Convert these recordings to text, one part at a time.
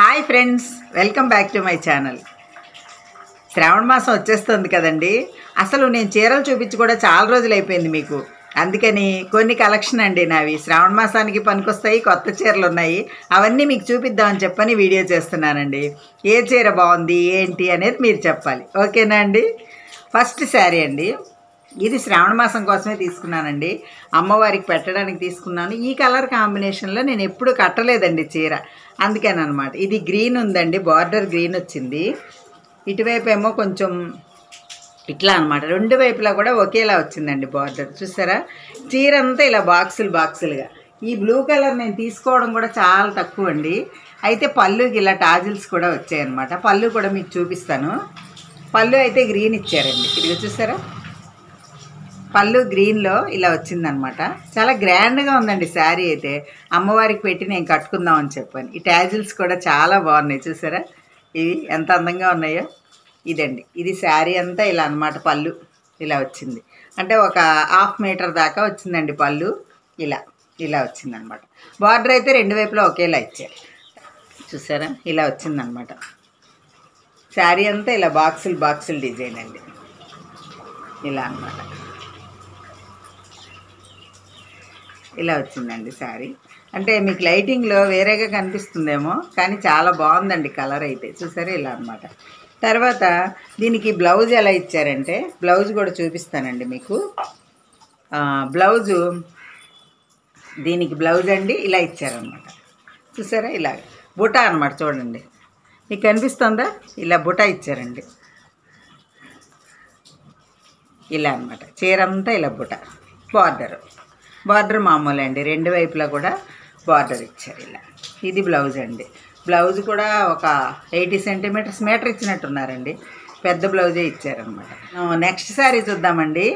Hi friends, welcome back to my channel. Shravana మాసం వచ్చేస్తుంది కదండి. అసలు నేను చీరలు చూపించి కూడా చాలా రోజులు అయిపోయింది మీకు. అందుకని కొన్ని కలెక్షన్ అండి నావి శ్రావణ మాసానికి పనికొస్తాయి. కొత్త చీరలు ఉన్నాయి, అవన్నీ మీకు చూపిద్దామని చెప్పని వీడియో చేస్తున్నానండి. ఏ చీర బాగుంది ఏంటి అనేది మీరు చెప్పాలి, ఓకేనా అండి? ఫస్ట్ శారీ అండి, ఇది శ్రావణ మాసం కోసమే తీసుకున్నానండి. అమ్మవారికి పెట్టడానికి తీసుకున్నాను. ఈ కలర్ కాంబినేషన్లో నేను ఎప్పుడు కట్టలేదండి చీర, అందుకేనమాట. ఇది గ్రీన్ ఉందండి, బార్డర్ గ్రీన్ వచ్చింది. ఇటువైపు ఏమో కొంచెం ఇట్లా అనమాట, రెండు వైపులా కూడా ఒకేలా వచ్చిందండి బార్డర్. చూసారా, చీర అంతా ఇలా బాక్సులుగా. ఈ బ్లూ కలర్ నేను తీసుకోవడం కూడా చాలా తక్కువ అండి. అయితే పళ్ళుకి ఇలా టాజిల్స్ కూడా వచ్చాయన్నమాట. పళ్ళు కూడా మీకు చూపిస్తాను. పళ్ళు అయితే గ్రీన్ ఇచ్చారండి, ఇదిగో చూసారా, పళ్ళు గ్రీన్లో ఇలా వచ్చిందనమాట. చాలా గ్రాండ్గా ఉందండి శారీ అయితే. అమ్మవారికి పెట్టి నేను కట్టుకుందామని చెప్పాను. ఈ టాజిల్స్ కూడా చాలా బాగున్నాయి, చూసారా ఇవి ఎంత అందంగా ఉన్నాయో. ఇదండి, ఇది శారీ అంతా ఇలా అనమాట. పళ్ళు ఇలా వచ్చింది, అంటే ఒక 1/2 మీటర్ దాకా వచ్చిందండి పళ్ళు. ఇలా వచ్చిందనమాట. బార్డర్ అయితే రెండు వైపులా ఒకేలా ఇచ్చారు, చూసారా ఇలా వచ్చిందనమాట. శారీ అంతా ఇలా బాక్సులు డిజైన్ అండి, ఇలా అనమాట. ఇలా వచ్చిందండి శారీ. అంటే మీకు లైటింగ్లో వేరేగా కనిపిస్తుందేమో, కానీ చాలా బాగుందండి కలర్ అయితే. చూసారా ఇలా అనమాట. తర్వాత దీనికి బ్లౌజ్ ఎలా ఇచ్చారంటే, బ్లౌజ్ కూడా చూపిస్తానండి మీకు. దీనికి బ్లౌజ్ అండి ఇలా ఇచ్చారనమాట. చూసారా ఇలా బుటా అనమాట. చూడండి, మీకు కనిపిస్తుందా, ఇలా బుటా ఇచ్చారండి. ఇలా అనమాట, చీరంతా ఇలా బుటా. బార్డర్ మామూలు అండి, రెండు వైపులా కూడా బార్డర్ ఇచ్చారు ఇలా. ఇది బ్లౌజ్ అండి. బ్లౌజ్ కూడా ఒక 80 సెంటీమీటర్స్ మీటర్ ఇచ్చినట్టున్నారండి. పెద్ద బ్లౌజే ఇచ్చారనమాట. నెక్స్ట్ శారీ చూద్దామండి.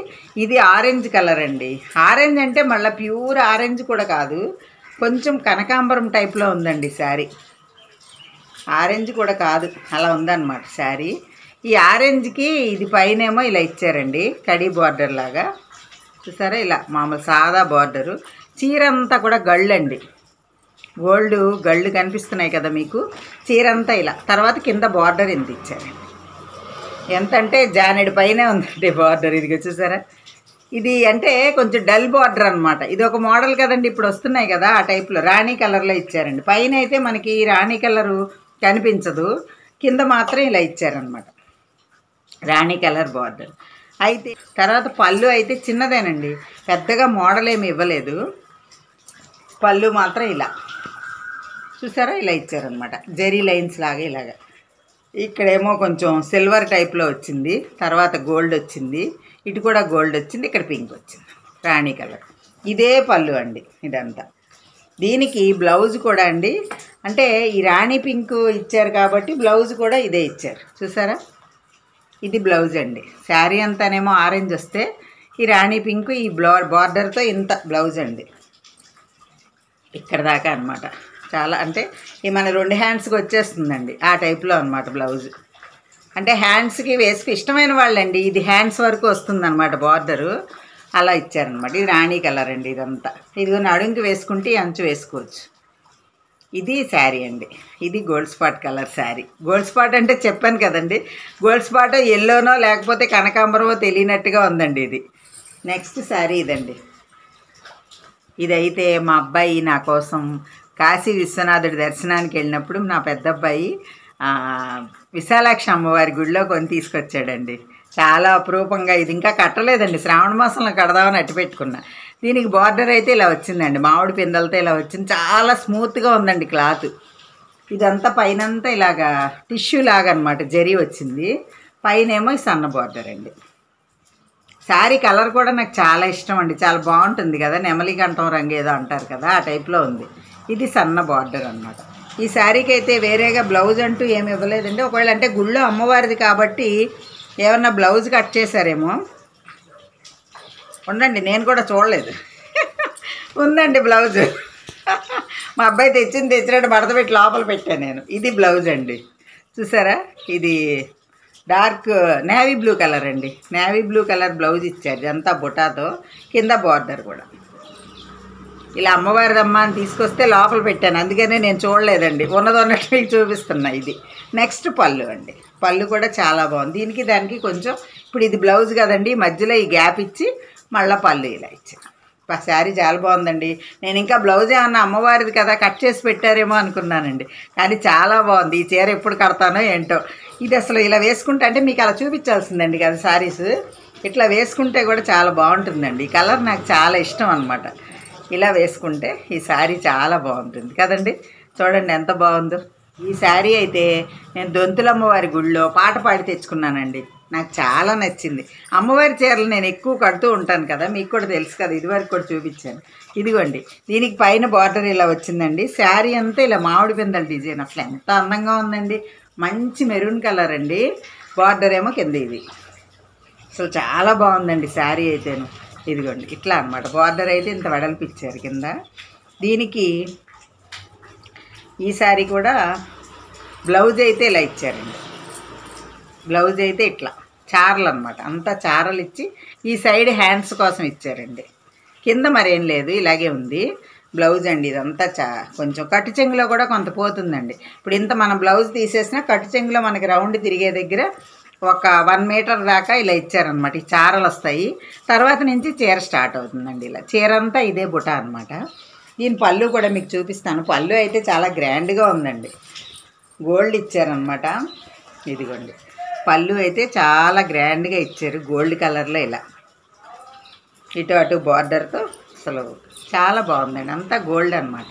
ఇది ఆరెంజ్ కలర్ అండి. ఆరెంజ్ అంటే మళ్ళీ ప్యూర్ ఆరెంజ్ కూడా కాదు, కొంచెం కనకాంబరం టైప్లో ఉందండి శారీ. ఆరెంజ్ కూడా కాదు, అలా ఉందన్నమాట శారీ. ఈ ఆరెంజ్కి ఇది పైనేమో ఇలా ఇచ్చారండి, కడీ బార్డర్ లాగా. చూసారా ఇలా మామూలు సాదా బార్డరు. చీర అంతా కూడా గళ్ళు అండి, గోల్డ్ గళ్ళు కనిపిస్తున్నాయి కదా మీకు. చీర అంతా ఇలా. తర్వాత కింద బార్డర్ ఎంత ఇచ్చారండి, ఎంత అంటే జానెడు పైనే ఉందండి బార్డర్. ఇదిగో చూసారా, ఇది అంటే కొంచెం డల్ బార్డర్ అనమాట. ఇది ఒక మోడల్ కదండి, ఇప్పుడు వస్తున్నాయి కదా ఆ టైప్లో. రాణి కలర్లో ఇచ్చారండి. పైన అయితే మనకి రాణి కలరు కనిపించదు, కింద మాత్రం ఇలా ఇచ్చారనమాట, రాణి కలర్ బార్డర్. అయితే తర్వాత పళ్ళు అయితే చిన్నదేనండి, పెద్దగా మోడల్ ఏమి ఇవ్వలేదు. పళ్ళు మాత్రం ఇలా చూసారా ఇలా ఇచ్చారనమాట, జరీ లైన్స్ లాగా ఇలాగా. ఇక్కడేమో కొంచెం సిల్వర్ టైప్లో వచ్చింది, తర్వాత గోల్డ్ వచ్చింది, ఇటు కూడా గోల్డ్ వచ్చింది, ఇక్కడ పింక్ వచ్చింది, రాణి కలర్. ఇదే పళ్ళు అండి ఇదంతా. దీనికి బ్లౌజ్ కూడా అండి, అంటే ఈ రాణి పింక్ ఇచ్చారు కాబట్టి బ్లౌజ్ కూడా ఇదే ఇచ్చారు, చూసారా. ఇది బ్లౌజ్ అండి. శారీ అంతానేమో ఆరెంజ్ వస్తే, ఈ రాణి పింక్ ఈ బార్డర్తో ఇంత బ్లౌజ్ అండి, ఇక్కడ దాకా అనమాట. చాలా అంటే ఈ మన 2 హ్యాండ్స్కి వచ్చేస్తుందండి ఆ టైప్లో అనమాట బ్లౌజ్. అంటే హ్యాండ్స్కి వేసుకు ఇష్టమైన వాళ్ళండి, ఇది హ్యాండ్స్ వరకు వస్తుందన్నమాట బార్డరు, అలా ఇచ్చారనమాట. ఇది రాణి కలర్ అండి ఇదంతా. ఇది నడుంకి వేసుకుంటే అంచు వేసుకోవచ్చు. ఇది శారీ అండి. ఇది gold spot colour sari. Gold spot అంటే చెప్పాను కదండి, గోల్డ్ స్పాట్ ఎల్లోనో లేకపోతే కనకాంబరమో తెలియనట్టుగా ఉందండి ఇది. నెక్స్ట్ శారీ ఇదండి. ఇదైతే మా అబ్బాయి నా కోసం కాశీ విశ్వనాథుడి దర్శనానికి వెళ్ళినప్పుడు నా పెద్ద అబ్బాయి విశాలాక్షి అమ్మవారి గుడిలో కొని తీసుకొచ్చాడండి. చాలా అపురూపంగా. ఇది ఇంకా కట్టలేదండి, శ్రావణ మాసంలో కడదామని అట్టి పెట్టుకున్నా. దీనికి బార్డర్ అయితే ఇలా వచ్చిందండి, మామిడి పిందలతో ఇలా వచ్చింది. చాలా స్మూత్గా ఉందండి క్లాత్. ఇదంతా పైనంతా ఇలాగా టిష్యూ లాగా అనమాట, జరీ వచ్చింది. పైనేమో ఈ సన్న బార్డర్ అండి. శారీ కలర్ కూడా నాకు చాలా ఇష్టం అండి, చాలా బాగుంటుంది కదా, నెమలి కంఠం రంగు ఏదో అంటారు కదా, ఆ టైప్లో ఉంది. ఇది సన్న బార్డర్ అనమాట. ఈ శారీకి అయితే వేరేగా బ్లౌజ్ అంటూ ఏమి ఇవ్వలేదండి. ఒకవేళ అంటే గుళ్ళో అమ్మవారిది కాబట్టి ఏమన్నా బ్లౌజ్ కట్ చేశారేమో, ఉండండి నేను కూడా చూడలేదు. ఉందండి బ్లౌజ్, మా అబ్బాయి తెచ్చినట్టు మడత పెట్టి లోపల పెట్టాను నేను. ఇది బ్లౌజ్ అండి, చూసారా. ఇది డార్క్ నేవీ బ్లూ కలర్ అండి, నేవీ బ్లూ కలర్ బ్లౌజ్ ఇచ్చారు. ఇదంతా బుటాతో, కింద బార్డర్ కూడా ఇలా అమ్మవారిదమ్మ అని తీసుకొస్తే లోపల పెట్టాను, అందుకనే నేను చూడలేదండి, ఉన్నదన్నట్టు మీకు చూపిస్తున్నా. ఇది నెక్స్ట్ పళ్ళు అండి. పళ్ళు కూడా చాలా బాగుంది. దీనికి దానికి కొంచెం ఇప్పుడు ఇది బ్లౌజ్ కదండి, మధ్యలో ఈ గ్యాప్ ఇచ్చి మళ్ళీ పళ్ళు ఇలా ఇచ్చాను. శారీ చాలా బాగుందండి. నేను ఇంకా బ్లౌజ్ ఏమన్నా అమ్మవారిది కదా కట్ చేసి పెట్టారేమో అనుకున్నానండి, కానీ చాలా బాగుంది. ఈ చీర ఎప్పుడు కడతానో ఏంటో. ఇది అసలు ఇలా వేసుకుంటే అంటే మీకు అలా చూపించాల్సిందండి కదా శారీస్, ఇట్లా వేసుకుంటే కూడా చాలా బాగుంటుందండి. ఈ కలర్ నాకు చాలా ఇష్టం అనమాట. ఇలా వేసుకుంటే ఈ శారీ చాలా బాగుంటుంది కదండి. చూడండి ఎంత బాగుందో. ఈ శారీ అయితే నేను దొంతులమ్మవారి గుడిలో పాట పాడి తెచ్చుకున్నానండి. నాకు చాలా నచ్చింది. అమ్మవారి చీరలు నేను ఎక్కువ కడుతూ ఉంటాను కదా, మీకు కూడా తెలుసు కదా, ఇదివరకు కూడా చూపించాను. ఇదిగోండి, దీనికి పైన బార్డర్ ఇలా వచ్చిందండి. శారీ అంతా ఇలా మామిడి పిందల డిజైన్, అసలు ఎంత అందంగా ఉందండి. మంచి మెరూన్ కలర్ అండి. బార్డర్ ఏమో కింద ఇది. అసలు చాలా బాగుందండి శారీ అయితేను. ఇదిగోండి ఇట్లా అనమాట. బార్డర్ అయితే ఇంత వెడల్పు ఇచ్చారు కింద. దీనికి ఈ శారీ కూడా బ్లౌజ్ అయితే ఇలా ఇచ్చారండి. బ్లౌజ్ అయితే ఇట్లా చారలు అనమాట, అంతా చారలు ఇచ్చి ఈ సైడ్ హ్యాండ్స్ కోసం ఇచ్చారండి. కింద మరేం లేదు, ఇలాగే ఉంది బ్లౌజ్ అండి. ఇదంతా కొంచెం కట్టు చెంగులో కూడా కొంత పోతుందండి. ఇప్పుడు ఇంత మనం బ్లౌజ్ తీసేసినా కట్టు చెంగులో మనకి రౌండ్ తిరిగే దగ్గర ఒక 1 మీటర్ దాకా ఇలా ఇచ్చారనమాట. ఈ చారలు వస్తాయి. తర్వాత నుంచి చీర స్టార్ట్ అవుతుందండి. ఇలా చీర అంతా ఇదే బుట్ట అనమాట. దీని పళ్ళు కూడా మీకు చూపిస్తాను. పళ్ళు అయితే చాలా గ్రాండ్గా ఉందండి. గోల్డ్ ఇచ్చారనమాట. ఇదిగోండి పళ్ళు అయితే చాలా గ్రాండ్గా ఇచ్చారు, గోల్డ్ కలర్లో ఇలా ఇటు అటు బార్డర్తో. అసలు చాలా బాగుందండి, అంతా గోల్డ్ అనమాట.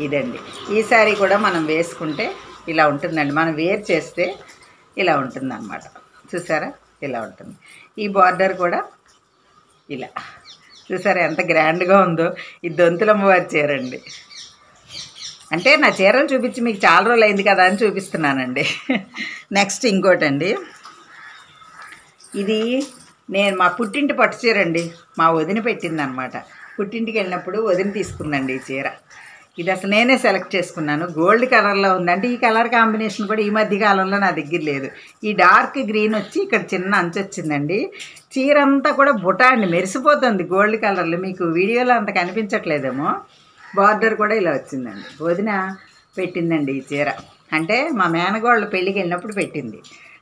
ఇదండి ఈ శారీ కూడా మనం వేసుకుంటే ఇలా ఉంటుందండి. మనం వేర్ చేస్తే ఇలా ఉంటుందన్నమాట. చూసారా ఇలా ఉంటుంది. ఈ బార్డర్ కూడా ఇలా చూసారా ఎంత గ్రాండ్గా ఉందో. ఇది దొంతులమ్మవారి చీర అండి. అంటే నా చీరలు చూపించి మీకు చాలా రోజులు అయింది కదా అని చూపిస్తున్నానండి. నెక్స్ట్ ఇంకోటండి, ఇది నేను మా పుట్టింటి పట్టు చీర అండి. మా వదిన పెట్టిందనమాట. పుట్టింటికి వెళ్ళినప్పుడు వదిన తీసుకుందండి ఈ చీర. ఇది అసలు నేనే సెలెక్ట్ చేసుకున్నాను. గోల్డ్ కలర్లో ఉందంటే ఈ కలర్ కాంబినేషన్ కూడా ఈ మధ్య కాలంలో నా దగ్గర లేదు. ఈ డార్క్ గ్రీన్ వచ్చి ఇక్కడ చిన్న అంచు వచ్చిందండి. చీర అంతా కూడా బుటా అండి, మెరిసిపోతుంది గోల్డ్ కలర్లో. మీకు వీడియోలో అంత కనిపించట్లేదేమో. బార్డర్ కూడా ఇలా వచ్చిందండి. వదిన పెట్టిందండి ఈ చీర. అంటే మా మేనగోళ్ళ పెళ్ళికి వెళ్ళినప్పుడు పెట్టింది.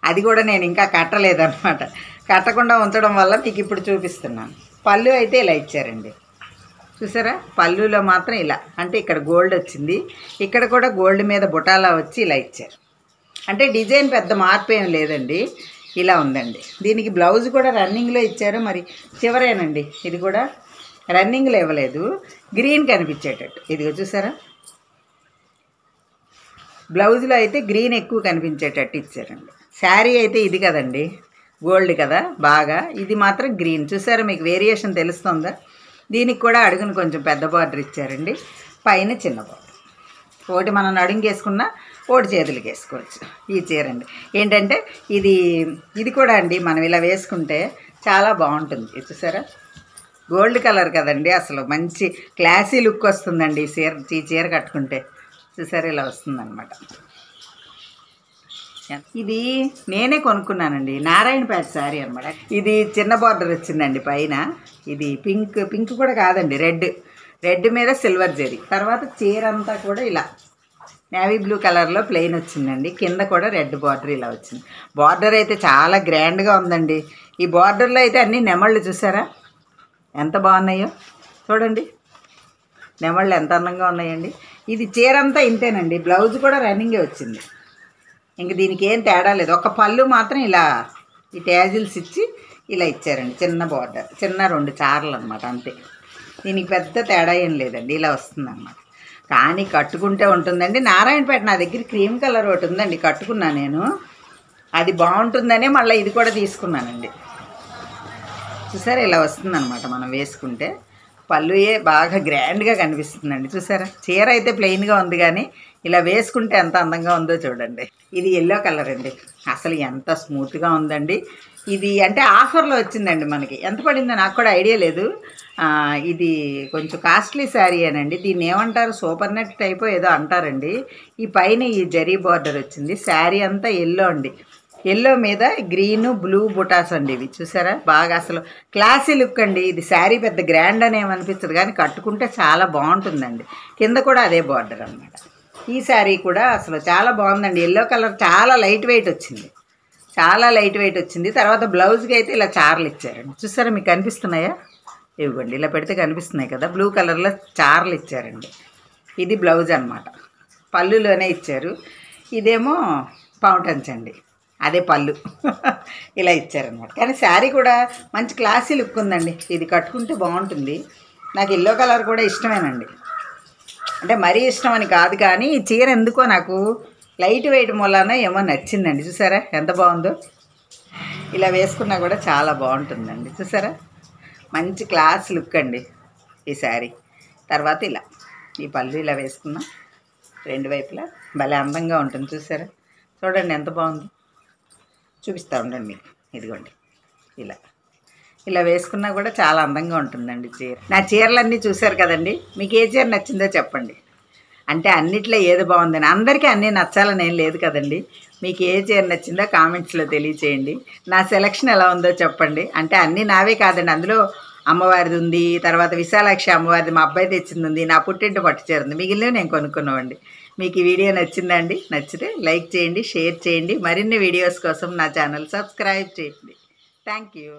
అది కూడా నేను ఇంకా కట్టలేదన్నమాట. కట్టకుండా ఉంచడం వల్ల మీకు ఇప్పుడు చూపిస్తున్నాను. పళ్ళు అయితే ఇలా ఇచ్చారండి. చూసారా పళ్ళులో మాత్రం ఇలా, అంటే ఇక్కడ గోల్డ్ వచ్చింది, ఇక్కడ కూడా గోల్డ్ మీద బుటాలా వచ్చి ఇలా ఇచ్చారు. అంటే డిజైన్ పెద్ద మార్పు ఏం లేదండి, ఇలా ఉందండి. దీనికి బ్లౌజ్ కూడా రన్నింగ్లో ఇచ్చారు. మరి చివరేనండి, ఇది కూడా రన్నింగ్లో ఇవ్వలేదు, గ్రీన్ కనిపించేటట్టు. ఇదిగో చూసారా బ్లౌజ్లో అయితే గ్రీన్ ఎక్కువ కనిపించేటట్టు ఇచ్చారండి. శారీ అయితే ఇది కదండి, గోల్డ్ కదా బాగా. ఇది మాత్రం గ్రీన్. చూసారా మీకు వేరియేషన్ తెలుస్తుందా. దీనికి కూడా అడుగును కొంచెం పెద్ద బార్డర్ ఇచ్చారండి, పైన చిన్న బార్డర్. ఒకటి మనం నడుంకి వేసుకున్నా, ఒకటి చేతులకి వేసుకోవచ్చు. ఈ చీర అండి ఏంటంటే ఇది కూడా అండి మనం ఇలా వేసుకుంటే చాలా బాగుంటుంది. చూసారా గోల్డ్ కలర్ కదండి, అసలు మంచి క్లాసీ లుక్ వస్తుందండి ఈ చీర కట్టుకుంటే. చూసారా ఇలా వస్తుందన్నమాట. ఇది నేనే కొనుక్కున్నానండి, నారాయణపేట శారీ అనమాట. ఇది చిన్న బార్డర్ వచ్చిందండి పైన. ఇది పింక్ కూడా కాదండి, రెడ్ మీద సిల్వర్ జరీ. తర్వాత చీర అంతా కూడా ఇలా నేవీ బ్లూ కలర్లో ప్లెయిన్ వచ్చిందండి. కింద కూడా రెడ్ బార్డర్ ఇలా వచ్చింది. బార్డర్ అయితే చాలా గ్రాండ్గా ఉందండి. ఈ బార్డర్లో అయితే అన్ని నెమళ్ళు చూసారా ఎంత బాగున్నాయో. చూడండి నెమళ్ళు ఎంత అందంగా ఉన్నాయండి. ఇది చీర అంతా ఇంతేనండి. బ్లౌజ్ కూడా రన్నింగే వచ్చింది. ఇంక దీనికి ఏం తేడా లేదు. ఒక పళ్ళు మాత్రం ఇలా ఈ ట్యాజిల్స్ ఇచ్చి ఇలా ఇచ్చారండి. చిన్న బార్డర్, చిన్న 2 చారలు అనమాట, అంతే. దీనికి పెద్ద తేడా ఏం లేదండి, ఇలా వస్తుందన్నమాట. కానీ కట్టుకుంటే ఉంటుందండి. నారాయణపేట నా దగ్గర క్రీమ్ కలర్ ఒకటి ఉందండి, కట్టుకున్నా నేను. అది బాగుంటుందనే మళ్ళీ ఇది కూడా తీసుకున్నానండి. చూసారా ఇలా వస్తుందన్నమాట మనం వేసుకుంటే. పళ్ళుయే బాగా గ్రాండ్గా కనిపిస్తుందండి. చూసారా చీర అయితే ప్లెయిన్గా ఉంది, కానీ ఇలా వేసుకుంటే ఎంత అందంగా ఉందో చూడండి. ఇది ఎల్లో కలర్ అండి. అసలు ఎంత స్మూత్గా ఉందండి. ఇది అంటే ఆఫర్లో వచ్చిందండి మనకి. ఎంత పడిందో నాకు కూడా ఐడియా లేదు. ఇది కొంచెం కాస్ట్లీ శారీ అనండి. దీన్ని ఏమంటారు, సూపర్ నెట్ టైప్ ఏదో అంటారండి. ఈ పైన ఈ జరీ బార్డర్ వచ్చింది. శారీ అంతా ఎల్లో అండి. ఎల్లో మీద గ్రీన్ బ్లూ బుటాస్ అండి ఇవి చూసారా బాగా అసలు క్లాసీ లుక్ అండి. ఇది శారీ పెద్ద గ్రాండ్ అని ఏమనిపించదు కానీ కట్టుకుంటే చాలా బాగుంటుందండి. కింద కూడా అదే బార్డర్ అనమాట. ఈ శారీ కూడా అసలు చాలా బాగుందండి. ఎల్లో కలర్ చాలా లైట్ వెయిట్ వచ్చింది, చాలా లైట్ వెయిట్ వచ్చింది. తర్వాత బ్లౌజ్కి అయితే ఇలా చార్లు ఇచ్చారండి. చూసారా మీకు కనిపిస్తున్నాయా? ఇవ్వండి ఇలా పెడితే కనిపిస్తున్నాయి కదా, బ్లూ కలర్లో చార్లు ఇచ్చారండి. ఇది బ్లౌజ్ అనమాట, పళ్ళులోనే ఇచ్చారు. ఇదేమో పౌంటన్స్ అండి, అదే పళ్ళు ఇలా ఇచ్చారనమాట. కానీ శారీ కూడా మంచి క్లాసీ లుక్ ఉందండి. ఇది కట్టుకుంటే బాగుంటుంది. నాకు ఎల్లో కలర్ కూడా ఇష్టమేనండి, అంటే మరీ ఇష్టం అని కాదు కానీ ఈ చీర ఎందుకో నాకు లైట్ వెయిట్ మూలాన ఏమో నచ్చిందండి. చూసారా ఎంత బాగుందో, ఇలా వేసుకున్నా కూడా చాలా బాగుంటుందండి. చూసారా మంచి క్లాస్ లుక్ అండి ఈ శారీ. తర్వాత ఇలా ఈ పళ్ళు ఇలా వేసుకున్నా రెండు వైపులా భలే అందంగా ఉంటుంది. చూసారా చూడండి ఎంత బాగుంది, చూపిస్తూ ఉండండి మీకు. ఇదిగోండి ఇలా ఇలా వేసుకున్నా కూడా చాలా అందంగా ఉంటుందండి చీర. నా చీరలన్నీ చూశారు కదండి, మీకు ఏ చీర నచ్చిందో చెప్పండి. అంటే అన్నిట్లో ఏది బాగుందని, అందరికీ అన్నీ నచ్చాలని ఏం లేదు కదండి. మీకు ఏ చీర నచ్చిందో కామెంట్స్లో తెలియచేయండి. నా సెలక్షన్ ఎలా ఉందో చెప్పండి. అంటే అన్నీ నావే కాదండి, అందులో అమ్మవారిది ఉంది, తర్వాత విశాలాక్షి అమ్మవారిది మా అబ్బాయి తెచ్చింది ఉంది, నా పుట్టింటి పట్టు చీర ఉంది, మిగిలినవి నేను కొనుక్కున్నామండి. మీకు ఈ వీడియో నచ్చిందండి? నచ్చితే లైక్ చేయండి, షేర్ చేయండి. మరిన్ని వీడియోస్ కోసం నా ఛానల్ సబ్స్క్రైబ్ చేయండి. Thank you.